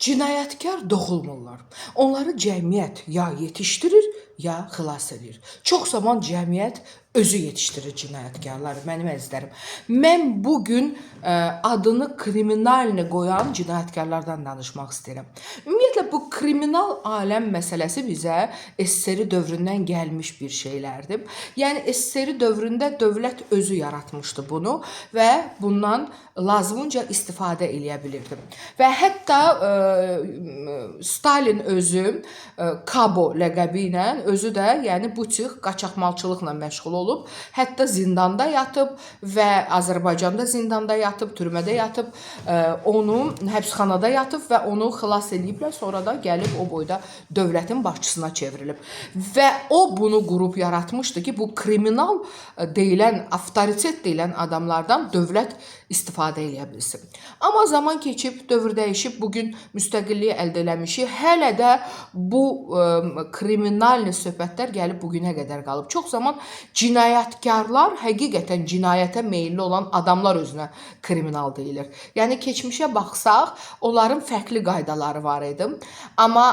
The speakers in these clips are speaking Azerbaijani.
Cinayətkar doğulmurlar. Onları cəmiyyət ya yetişdirir, ya xilas edir. Çox zaman cəmiyyət özü yetişdirir cinayətkarları, mənim əzizlərim. Mən bugün adını kriminalni qoyan cinayətkarlardan danışmaq istəyirəm. Ümumiyyətlə, bu kriminal aləm məsələsi bizə SSR dövründən gəlmiş bir şeylərdir. Yəni, SSR dövründə dövlət özü yaratmışdı bunu və bundan lazımınca istifadə eləyə bilirdi. Və hətta Stalin özü Kabo ləqəbi ilə özü də yəni bu tür qaçaqmalçılıqla məşğul olub, hətta zindanda yatıb və Azərbaycanda zindanda yatıb, türmədə yatıb, onu həbsxanada yatıb və onu xilas ediblər, sonra da gəlib o boyda dövlətin başçısına çevrilib. Və o bunu qurub yaratmışdı ki, bu kriminal deyilən, avtoritet deyilən adamlardan dövlət istifadə eləyə bilsin. Amma zaman keçib, dövr dəyişib, bugün müstəqilliyi əldə eləmişik. Hələ də bu kriminalni söhbətlər gəlib bugünə qədər qalıb. Çox zaman cinayətkarlar həqiqətən cinayətə meyilli olan adamlar özünə kriminal deyilir. Yəni keçmişə baxsaq, onların fərqli qaydaları var idi. Amma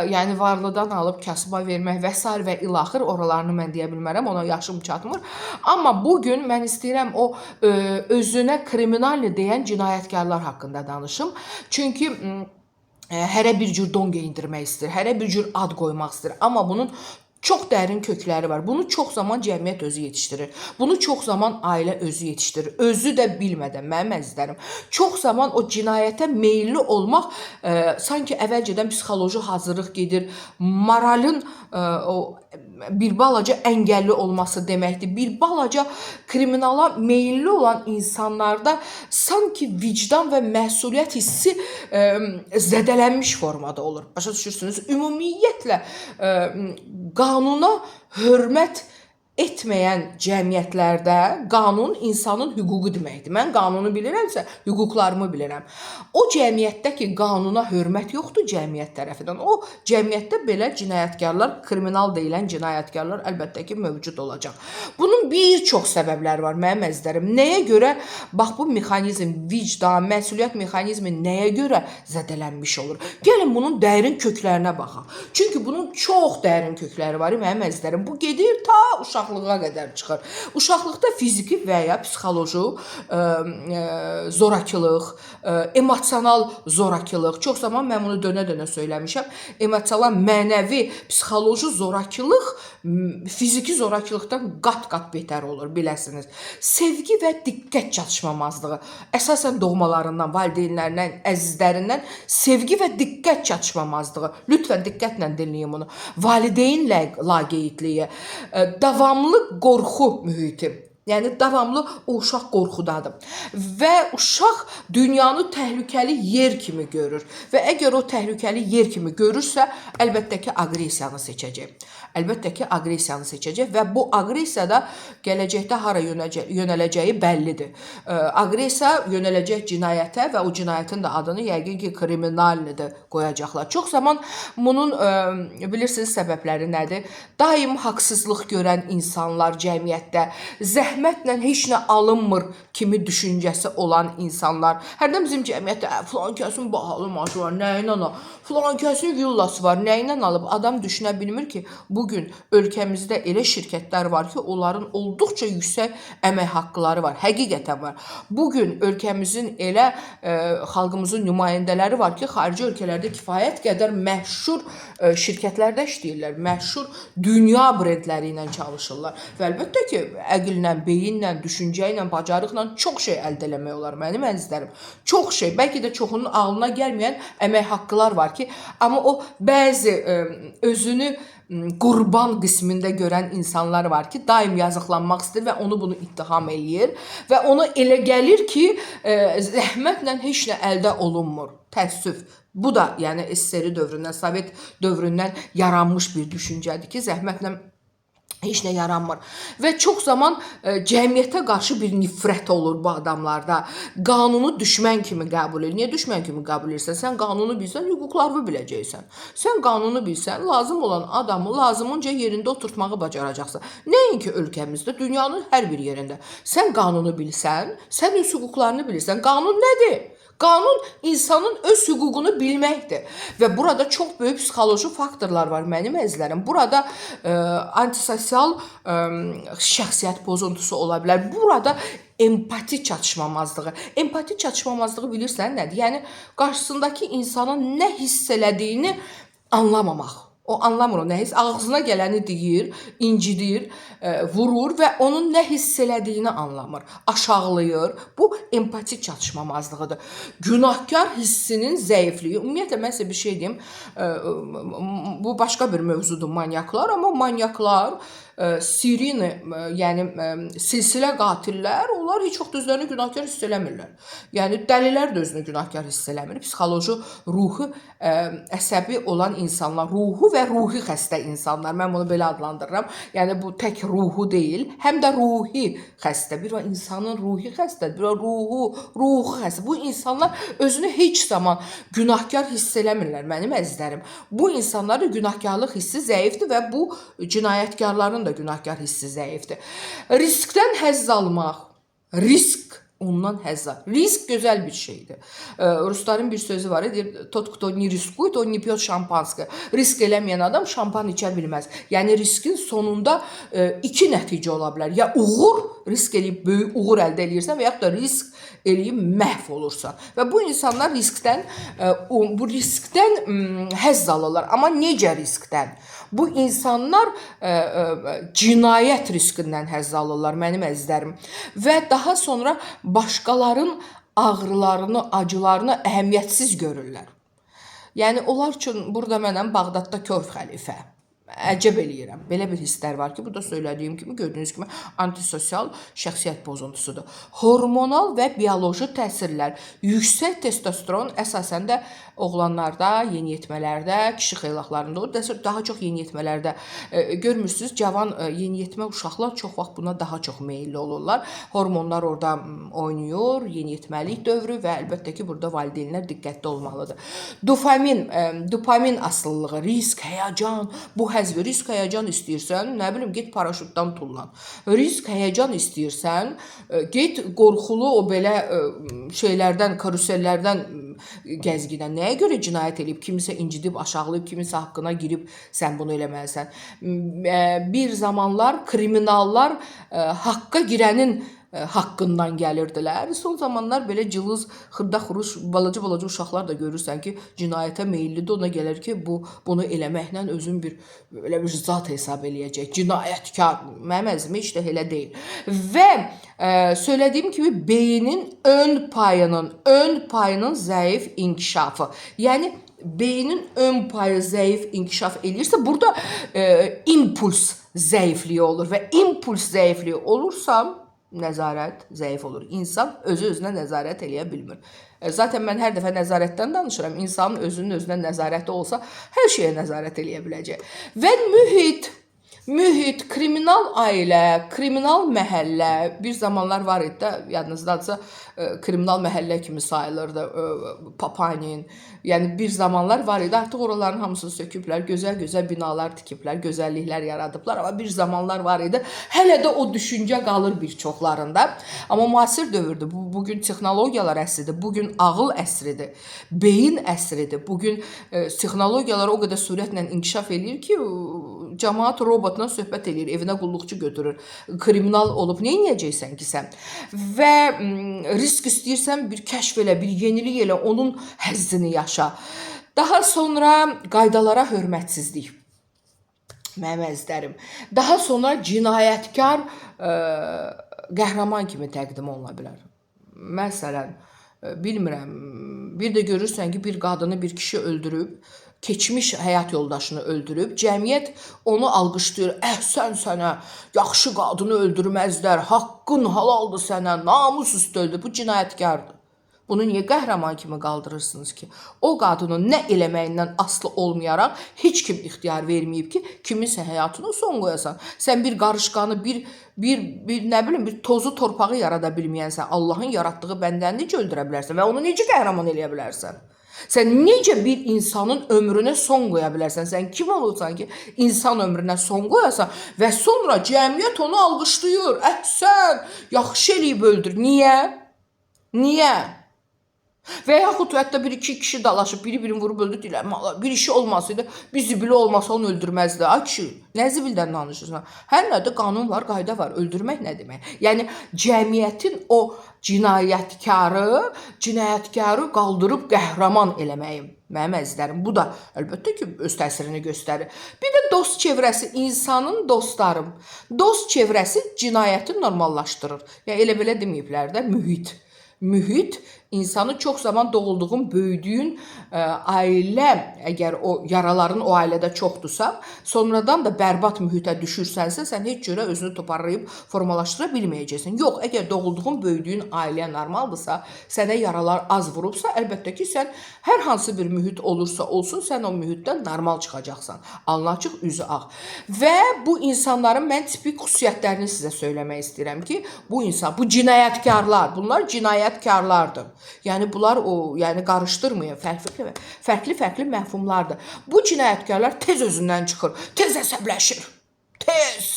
yəni varlıdan alıb kasıba vermək və s. və ilaxır oralarını mən deyə bilmərəm, ona yaşım çatmır. Amma bugün mən istəyirəm o özünə kriminalni deyən cinayətkarlar haqqında danışım. Çünki hərə bir cür don geyindirmək istəyir, hərə bir cür ad qoymaq istəyir. Amma bunun çox dərin kökləri var. Bunu çox zaman cəmiyyət özü yetişdirir. Bunu çox zaman ailə özü yetişdirir. Özü də bilmədən, mənim əzizlərim. Çox zaman o cinayətə meyilli olmaq sanki əvvəlcədən psixoloji hazırlıq gedir. Moralın o bir balaca əngəlli olması deməkdir. Bir balaca kriminala meyilli olan insanlarda sanki vicdan və məsuliyyət hissi zədələnmiş formada olur. Başa düşürsünüz? Ümumiyyətlə qanuna hörmət etməyən cəmiyyətlərdə qanun insanın hüququ deməkdir. Mən qanunu bilirəmsə, hüquqlarımı bilirəm. O cəmiyyətdə ki, qanuna hörmət yoxdur cəmiyyət tərəfindən, o cəmiyyətdə belə cinayətkarlar, kriminal deyilən cinayətkarlar əlbəttə ki, mövcud olacaq. Bunun bir çox səbəbləri var, mənim əzizlərim. Nəyə görə, bax bu mexanizm, vicdan, məsuliyyət mexanizmi nəyə görə zədələnmiş olur? Gəlin bunun dərin köklərinə baxaq. Çünki bunun çox dərin kökləri var, mənim əzizlərim. Bu gedir ta uşaqlığa qədər çıxır. Uşaqlıqda fiziki və ya psixoloji zorakılıq, emosional zorakılıq, çox zaman mən bunu dönə-dönə söyləmişəm, emosional, mənəvi, psixoloji zorakılıq fiziki zorakılıqdan qat-qat betər olur, biləsiniz. Sevgi və diqqət çatışmamazlığı, əsasən doğmalarından, valideynlərindən, əzizlərindən sevgi və diqqət çatışmamazlığı, lütfən diqqətlə dinləyin bunu, valideyn laqeydliyi, davamlı qorxu mühiti. Yəni, davamlı o uşaq qorxudadır. Və uşaq dünyanı təhlükəli yer kimi görür. Və əgər o təhlükəli yer kimi görürsə, əlbəttə ki, aqressiyanı seçəcək. Əlbəttə ki, aqressiyanı seçəcək və bu aqressiyada gələcəkdə hara yönələcəyi bəllidir. Aqressiya yönələcək cinayətə və o cinayətin də adını yəqin ki, kriminalnidir qoyacaqlar. Çox zaman bunun, bilirsiniz, səbəbləri nədir? Daim haqsızlıq görən insanlar cəmiyyətdə, zəhmətlə heç nə alınmır kimi düşüncəsi olan insanlar. Hərdən bizim cəmiyyətdə filan kəsin bahalı maaşı var, nəyinə alıb? Filan kəsin villası var, nəyinə alıb? Adam düşünə bilmir ki, bugün ölkəmizdə elə şirkətlər var ki, onların olduqca yüksək əmək haqqları var, həqiqətən var. Bugün ölkəmizin elə xalqımızın nümayəndələri var ki, xarici ölkələrdə kifayət qədər məşhur şirkətlərdə işləyirlər, məşhur dünya brendləri ilə çalışırlar. Və əlbəttə ki, əqillə, beyinlə, düşüncə ilə, bacarıqla çox şey əldə eləmək olar, mənim əzizlərim. Çox şey, bəlkə də çoxunun ağlına gəlməyən əmək haqqılar var ki, amma o bəzi özünü qurban qismində görən insanlar var ki, daim yazıqlanmaq istəyir və onu bunu ittiham eləyir və ona elə gəlir ki, zəhmətlə heç nə əldə olunmur. Təəssüf. Bu da yəni SSR dövründən, Sovet dövründən yaranmış bir düşüncədir ki, zəhmətlə heç nə yaranmır. Və çox zaman cəmiyyətə qarşı bir nifrət olur bu adamlarda. Qanunu düşmən kimi qəbul edir. Niyə düşmən kimi qəbul edirsən? Sən qanunu bilsən, hüquqlarını biləcəksən. Sən qanunu bilsən, lazım olan adamı lazımınca yerində oturtmağı bacaracaqsan. Nəinki ölkəmizdə, dünyanın hər bir yerində. Sən qanunu bilsən, sən öz hüquqlarını bilirsən. Qanun nədir? Qanun insanın öz hüququnu bilməkdir. Və burada çox böyük psixoloji faktorlar var mənim əzizlərim. Burada antisosial şəxsiyyət pozuntusu ola bilər. Burada empati çatışmamazlığı. Empati çatışmamazlığı bilirsən nədir? Yəni qarşısındakı insanın nə hiss elədiyini anlamamaq. O anlamır o nə hiss, ağzına gələni deyir, incidir, vurur və onun nə hiss elədiyini anlamır, aşağılayır. Bu empati çatışmamazlığıdır. Günahkar hissinin zəifliyi. Ümumiyyətlə mən sizə bir şey deyim. Bu başqa bir mövzudur manyaklar, amma manyaklar Sirini, yəni silsilə qatillər, onlar heç vaxt özlərini günahkar hiss eləmirlər. Yəni dəlilər də özünü günahkar hiss eləmir. Psixoloji, ruhi, əsəbi olan insanlar, ruhu və ruhi xəstə insanlar. Mən bunu belə adlandırıram. Yəni bu tək ruhu deyil, həm də ruhi xəstə. Bir insanın ruhi xəstədir, bir ruhu xəstə. Bu insanlar özünü heç zaman günahkar hiss eləmirlər mənim əzizlərim. Bu insanların günahkarlıq hissi zəifdir və bu cinayətkarların da günahkar hissi zəifdir. Riskdən həzz almaq, risk ondan həzz alır. Risk gözəl bir şeydir. Rusların bir sözü var, deyir, tot kto ne riskuyt, o ne piyot şampanskı. Risk eləməyən adam şampan içə bilməz. Yəni riskin sonunda iki nəticə ola bilər. Ya uğur, risk eləyib böyük uğur əldə edirsən və yaxud da risk eləyib məhv olursan. Və bu insanlar riskdən həzz alırlar. Amma necə riskdən? Bu insanlar cinayət riskindən həzz alırlar mənim əzizlərim. Və daha sonra başqaların ağrılarını, acılarını əhəmiyyətsiz görürlər. Yəni onlar üçün burada mənəm Bağdadda kör xəlifə. Əcəb eləyirəm. Belə bir hisslər var ki, bu da söylədiyim kimi, gördüyünüz kimi antisosial şəxsiyyət pozuntusudur. Hormonal və bioloji təsirlər. Yüksək testosteron əsasən də oğlanlarda, yeniyetmələrdə, kişi xeylaqlarında olur. Daha çox yeniyetmələrdə görmürsünüz, cavan yeniyetmə uşaqlar çox vaxt buna daha çox meyilli olurlar. Hormonlar orada oynayır, yeniyetməlik dövrü və əlbəttə ki, burada valideynlər diqqətli olmalıdır. Dopamin asılılığı, risk, həyəcan, bu həzv, risk, həyəcan istəyirsən, nə bilim, get paraşütdən tullan. Risk, həyəcan istəyirsən, get qorxulu o belə şeylərdən, karusellərdən gəzgidən. Nəyə görə cinayət edib, kimisə incidib, aşağılayıb, kimisə haqqına girib, sən bunu eləməlisən. Bir zamanlar kriminallar haqqa girənin haqqından gəlirdilər. Son zamanlar belə cılız, xırda-xuruş, balaca uşaqlar da görürsən ki, cinayətə meyillidir. Ona gəlir ki, bunu eləməklə özün bir zat hesab eləyəcək. Cinayətkar. Mənim əzmim heç də elə deyil. Və söylədiyim kimi beynin ön payının zəif inkişafı. Yəni beynin ön payı zəif inkişaf eləyirsə, burada impuls zəifliyi olur və impuls zəifliyi olursa nəzarət zəif olur. İnsan özü-özünə nəzarət eləyə bilmir. Zaten mən hər dəfə nəzarətdən danışıram. İnsanın özünün özünə nəzarəti olsa, hər şeyə nəzarət eləyə biləcək. Və mühit, kriminal ailə, kriminal məhəllə, bir zamanlar var idi də, yadınızdadırsa, kriminal məhəllə kimi sayılırdı, Papanin. Yəni bir zamanlar var idi, artıq oraların hamısını söküblər, gözəl binalar tikiblər, gözəlliklər yaradıblar. Amma bir zamanlar var idi, hələ də o düşüncə qalır bir çoxlarında. Amma müasir dövrdür, bugün texnologiyalar əsridir, bugün ağıl əsridir, beyin əsridir. Bugün texnologiyalar o qədər sürətlə inkişaf edir ki, cəmaat robotla söhbət edir, evinə qulluqçu götürür, kriminal olub nə edəcəksən ki sən? Və risk istəyirsən, bir kəşf elə, bir yenilik elə, onun həzzini yaşa. Daha sonra qaydalara hörmətsizlik. Mənim əzizlərim. Daha sonra cinayətkar qəhrəman kimi təqdim oluna bilər. Məsələn, bilmirəm, bir də görürsən ki, bir qadını bir kişi öldürüb, keçmiş həyat yoldaşını öldürüb, cəmiyyət onu alqışlayır, əhsən sənə, yaxşı qadını öldürməzlər, haqqın halaldır sənə, namus üstü öldür, bu cinayətkardır. Bunu niyə qəhrəman kimi qaldırırsınız ki? O qadının nə eləməyindən asılı olmayaraq heç kim ixtiyar verməyib ki, kiminsə həyatına son qoyasan. Sən bir qarışqanı, bir tozu torpağı yarada bilməyənsən, Allahın yaratdığı bəndəni necə öldürə bilərsən və onu necə qəhrəman eləyə bilərsən? Sən necə bir insanın ömrünə son qoya bilərsən? Sən kim olursan ki, insan ömrünə son qoyasan və sonra cəmiyyət onu alqışlayır. Əhsən, yaxşı eləyib öldür. Niyə? Və yaxud hətta bir-iki kişi dalaşıb, biri-birini vurub öldü, deyirlər, bir işi olmasaydı, bir zibilə olmasa onu öldürməzdi. Ay kişi, nə zibildən danışırsan? Hər nədə qanun var, qayda var. Öldürmək nə demək? Yəni cəmiyyətin o cinayətkarı qaldırıb qəhrəman eləməyim. Mənim əzizlərim, bu da əlbəttə ki, öz təsirini göstərir. Bir də dost çevrəsi, insanın dostlarım. Dost çevrəsi cinayəti normallaşdırır. Yəni elə belə deməyiblər də, mühit insanı çox zaman doğulduğun, böyüdüyün ailə, əgər o yaraların o ailədə çoxdursa, sonradan da bərbad mühitə düşürsənsə, sən heç cürə özünü toparlayıb formalaşdıra bilməyəcəksən. Yox, əgər doğulduğun, böyüdüyün ailə normaldırsa, sənə yaralar az vurubsa, əlbəttə ki, sən hər hansı bir mühit olursa olsun, sən o mühitdən normal çıxacaqsan. Alnı açıq, üzü ağ. Və bu insanların mən tipik xüsusiyyətlərini sizə söyləmək istəyirəm ki, bu cinayətkarlar, bunlar cinayətkarlardır. Yəni bunlar yəni qarışdırmayın, fərqli məfhumlardır. Bu cinayətkarlar tez özündən çıxır, tez əsəbləşir, tez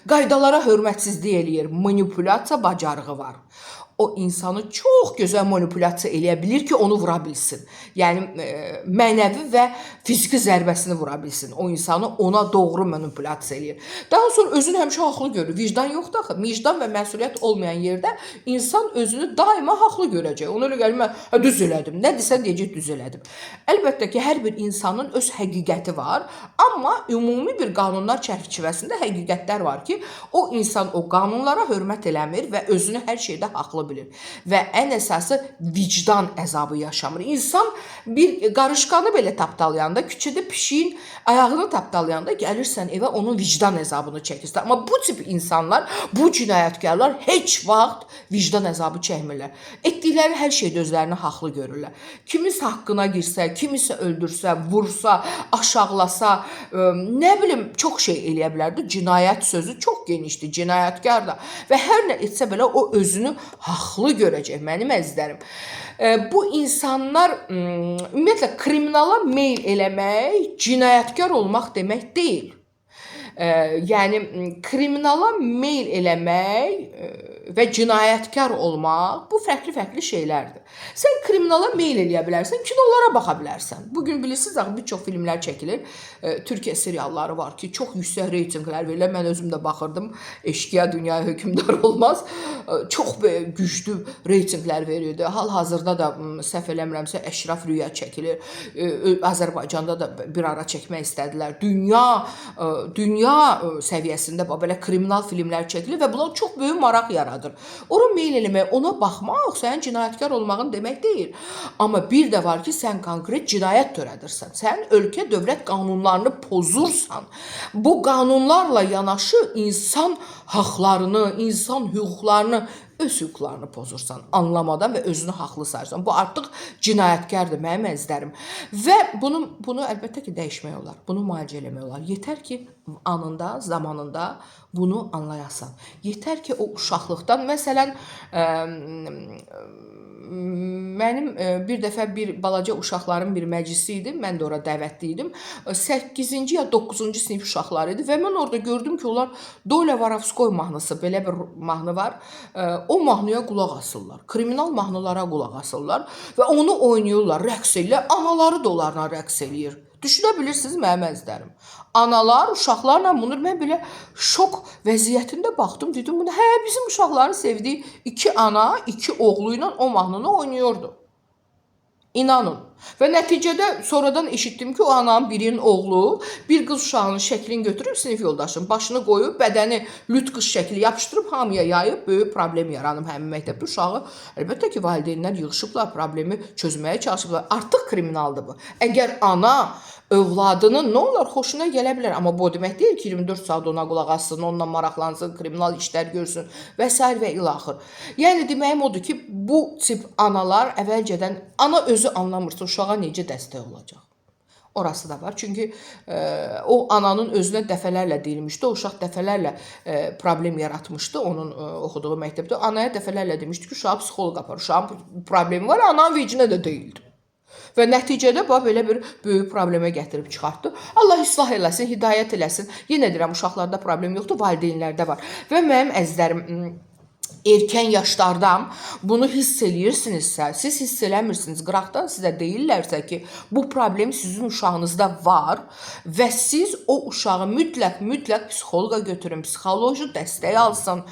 qaydalara hörmətsizlik eləyir, manipulyasiya bacarığı var. O insanı çox gözəl manipulyasiya eləyə bilir ki, onu vura bilsin. Yəni mənəvi və fiziki zərbəsini vura bilsin. O insanı ona doğru manipulyasiya eləyir. Daha sonra özünü həmişə haqlı görür. Vicdan yoxdur axı. Vicdan və məsuliyyət olmayan yerdə insan özünü daima haqlı görəcək. Ona görə gəlir, mən düz elədim. Nə desən deyəcək, düz elədim. Əlbəttə ki, hər bir insanın öz həqiqəti var, amma ümumi bir qanunlar çərçivəsində həqiqətlər var ki, o insan o qanunlara hörmət eləmir və özünü hər şeydə haqlı bilir. Və ən əsası vicdan əzabı yaşamır. İnsan bir qarışqanı belə tapdalayanda, küçədə pişiyin ayağını tapdalayanda gəlirsən evə onun vicdan əzabını çəkirsən. Amma bu tip insanlar, bu cinayətkarlar heç vaxt vicdan əzabı çəkmirlər. Etdikləri hər şeydə özlərini haqlı görürlər. Kimisə haqqına girsə, kimisə öldürsə, vursa, aşağılasa, nə bilim, çox şey eləyə bilərdi. Cinayət sözü çox genişdir, cinayətkar da. Və hər nə etsə belə o özünü haqlı görəcək, mənim əzizlərim. Bu insanlar ümumiyyətlə kriminala meyl eləmək, cinayətkar olmaq demək deyil. Yəni kriminala meyl eləmək və cinayətkar olmaq bu fərqli şeylərdir. Sən kriminala meyl eləyə bilərsən, kinolara baxa bilərsən. Bugün bilirsiniz, bir çox filmlər çəkilir. Türkiyə serialları var ki, çox yüksək reytinqlər verirlər. Mən özüm də baxırdım. Eşqiya dünyaya hökmdar olmaz. Çox güclü reytinqlər verirdi. Hal-hazırda da səhv eləmirəmsə Əşraf Rüya çəkilir. Azərbaycanda da bir ara çəkmək istədilər. Dünya səviyyəsində belə kriminal filmlər çəkilir və bunlar çox böyük maraq yaradır. Ora meyl eləmək, ona baxmaq sənin cinayətkar olmağın demək deyil. Amma bir də var ki, sən konkret cinayət törədirsən. Sən ölkə dövlət qanunlarını pozursan. Bu qanunlarla yanaşı insan haqlarını, insan hüquqlarını, öz hüquqlarını pozursan, anlamadan və özünü haqlı sayırsan. Bu artıq cinayətkardır, mənim əzizlərim. Və bunu əlbəttə ki, dəyişmək olar. Bunu müalicə eləmək olar. Yetər ki, anında, zamanında bunu anlayasan. Yetər ki, o uşaqlıqdan, məsələn, mənim bir dəfə bir balaca uşaqların bir məclisi idi. Mən də ora dəvətli idim. 8-ci ya 9-cu sinif uşaqları idi və mən orada gördüm ki, onlar Doля Varovskoy mahnısı, belə bir mahnı var. O mahnıya qulaq asırlar. Kriminal mahnılara qulaq asırlar və onu oynayırlar, rəqs edirlər. Anaları da onlarla rəqs eləyir. Düşünə bilirsiniz, mənim əzizlərim. Analar uşaqlarla bunu mən belə şok vəziyyətində baxdım. Dedim, bizim uşaqların sevdiyi 2 ana, 2 oğlu ilə o mahnını oynuyordu. İnanın. Və nəticədə sonradan eşitdim ki, o ananın birinin oğlu bir qız uşağının şəklini götürüb sinif yoldaşının başını qoyub, bədəni lüt qız şəkli yapışdırıb hamıya yayıb, böyük problem yaranıb həmin məktəbdə uşağı. Əlbəttə ki, valideynlər yığışıblar, problemi çözməyə çalışıblar. Artıq kriminaldır bu. Əgər ana övladının nə olar, xoşuna gələ bilər. Amma bu demək deyil ki, 24 saat ona qulaq assın, onunla maraqlansın, kriminal işlər görsün və s. və ilaxır. Yəni deməyim odur ki, bu tip analar əvvəlcədən ana özü anlamırsa uşağa necə dəstək olacaq? Orası da var. Çünki o ananın özünə dəfələrlə deyilmişdi. O uşaq dəfələrlə problem yaratmışdı onun oxuduğu məktəbdə. Anaya dəfələrlə demişdi ki, uşağı psixoloq apar. Uşağın problemi var, ananın vecinə də deyildi. Və nəticədə belə bir böyük problemə gətirib çıxartdı. Allah islah eləsin, hidayət eləsin. Yenə deyirəm, uşaqlarda problem yoxdur, valideynlərdə var. Və mənim əzizlərim, erkən yaşlardan bunu hiss eləyirsinizsə, siz hiss eləmirsiniz, qıraqdan sizə deyirlərsə ki, bu problem sizin uşağınızda var və siz o uşağı mütləq psixoloqa götürün, psixoloji dəstək alsın.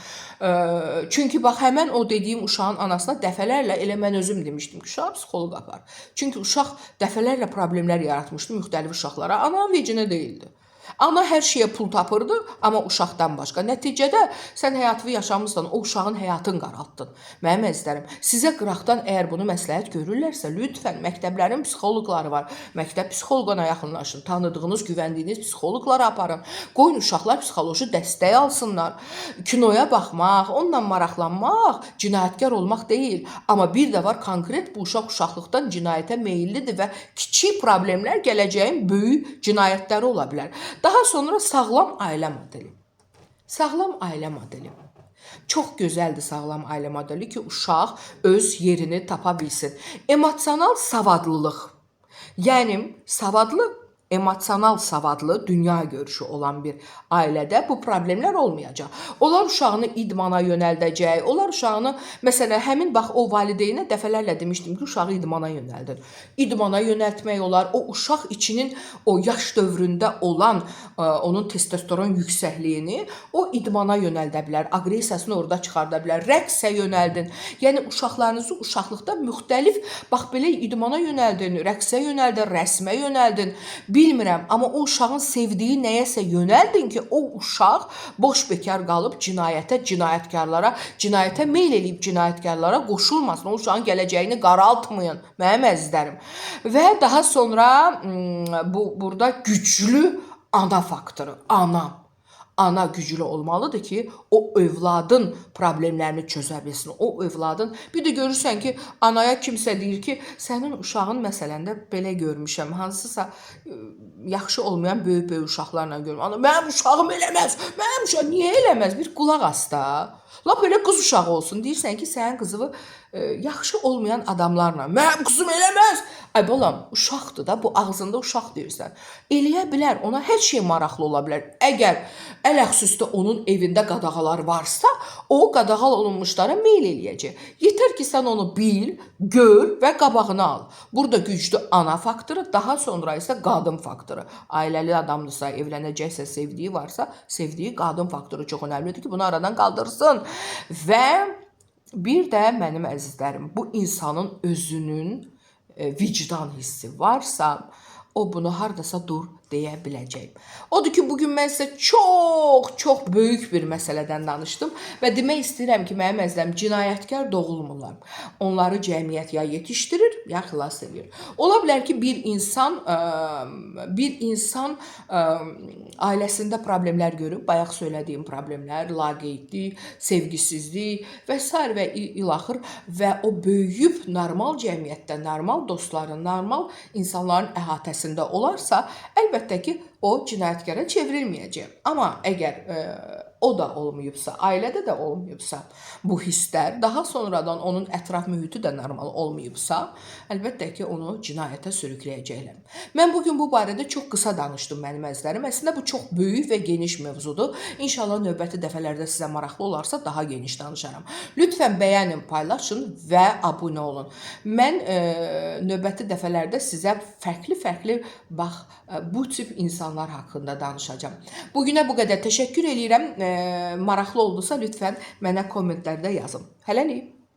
Çünki bax, həmən o dediyim uşağın anasına dəfələrlə, elə mən özüm demişdim ki, uşağı psixoloq apar. Çünki uşaq dəfələrlə problemlər yaratmışdı müxtəlif uşaqlara. Ana vecinə deyildi. Ana hər şeyə pul tapırdı, amma uşaqdan başqa. Nəticədə sən həyatını yaşamısan, o uşağın həyatını qaraltdın. Mənim əzizlərim, sizə qıraqdan əgər bunu məsləhət görürlərsə, lütfən məktəblərin psixoloqları var. Məktəb psixoloquna yaxınlaşın, tanıdığınız, güvəndiyiniz psixoloqlara aparın. Qoyun uşaqlar psixoloji dəstək alsınlar. Kinoya baxmaq, onunla maraqlanmaq cinayətkar olmaq deyil. Amma bir də var, konkret bu uşaq uşaqlıqdan cinayətə meyillidir və kiçik problemlər gələcəyin böyük cinayətləri ola bilər. Daha sonra sağlam ailə modeli. Sağlam ailə modeli. Çox gözəldir sağlam ailə modeli ki, uşaq öz yerini tapa bilsin. Emosional savadlılıq. Yəni, emosional savadlı, dünya görüşü olan bir ailədə bu problemlər olmayacaq. Onlar uşağını idmana yönəldəcək. Onlar uşağını, məsələn, həmin bax o valideynə dəfələrlə demişdim ki, uşağı idmana yönəldin. İdmana yönəltmək olar. O uşaq içinin o yaş dövründə olan onun testosteron yüksəkliyini o idmana yönəldə bilər. Aqressiyasını orada çıxarda bilər. Rəqsə yönəldin. Yəni uşaqlarınızı uşaqlıqda müxtəlif bax belə idmana yönəldin, rəqsə yönəldin, rəsmə yönəldin. Bilmirəm, amma o uşağın sevdiyi nəyəsə yönəldin ki, o uşaq boş bekar qalıb cinayətə meyl eləyib cinayətkarlara qoşulmasın. O uşağın gələcəyini qaraltmayın, mənim əzizlərim. Və daha sonra burada güclü ana faktoru, ana güclü olmalıdır ki, o övladın problemlərini çözə bilsin. O övladın, bir də görürsən ki, anaya kimsə deyir ki, sənin uşağın məsələndə belə görmüşəm, hansısa yaxşı olmayan böyük uşaqlarla görmüşəm. Ana, mənim uşağım eləməz, mənim uşağım niyə eləməz? Bir qulaq as da. Lap elə qız uşağı olsun. Deyirsən ki, sənin qızını yaxşı olmayan adamlarla, mənim qızım eləməz. Ay balam, uşaqdır da, bu ağzında uşaq deyirsən. Eləyə bilər, ona hər şey maraqlı ola bilər. Əgər ələxüsusda onun evində qadağalar varsa, o qadağal olunmuşlara meyl eləyəcək. Yetər ki, sən onu bil, gör və qabağını al. Burada güclü ana faktoru, daha sonra isə qadın faktoru. Ailəli adamdırsa, evlənəcəksə, sevdiyi varsa, sevdiyi qadın faktoru çox önəmlidir ki, bunu aradan qaldırsın. Və bir də mənim əzizlərim, bu insanın özünün vicdan hissi varsa, o bunu hardasa dur deyə biləcək. Odur ki, bugün mən sizə çox böyük bir məsələdən danışdım və demək istəyirəm ki, mənim əzizlərim, cinayətkar doğulmurlar. Onları cəmiyyət ya yetişdirir, ya xilas edir. Ola bilər ki, bir insan ailəsində problemlər görüb, bayaq söylədiyim problemlər, laqeydlik, sevgisizlik və s. və ilaxır və o böyüyüb normal cəmiyyətdə, normal dostların, normal insanların əhatəsində olarsa, əlbəttə ki, o cinayətkara çevrilməyəcək. Amma əgər o da olmayıbsa, ailədə də olmayıbsa, bu hisslər, daha sonradan onun ətraf mühiti də normal olmayıbsa, əlbəttə ki, onu cinayətə sürükləyəcəklər. Mən bugün bu barədə çox qısa danışdım mənim əzizlərim. Əslində, bu çox böyük və geniş mövzudur. İnşallah növbəti dəfələrdə sizə maraqlı olarsa, daha geniş danışaram. Lütfən bəyənin, paylaşın və abunə olun. Mən növbəti dəfələrdə sizə fərqli bax, bu tip insanlar haqqında danışacağam. Bugünə bu qədər təşəkkür edirəm. Maraqlı oldusa lütfən mənə kommentlərdə yazın. Hələlik.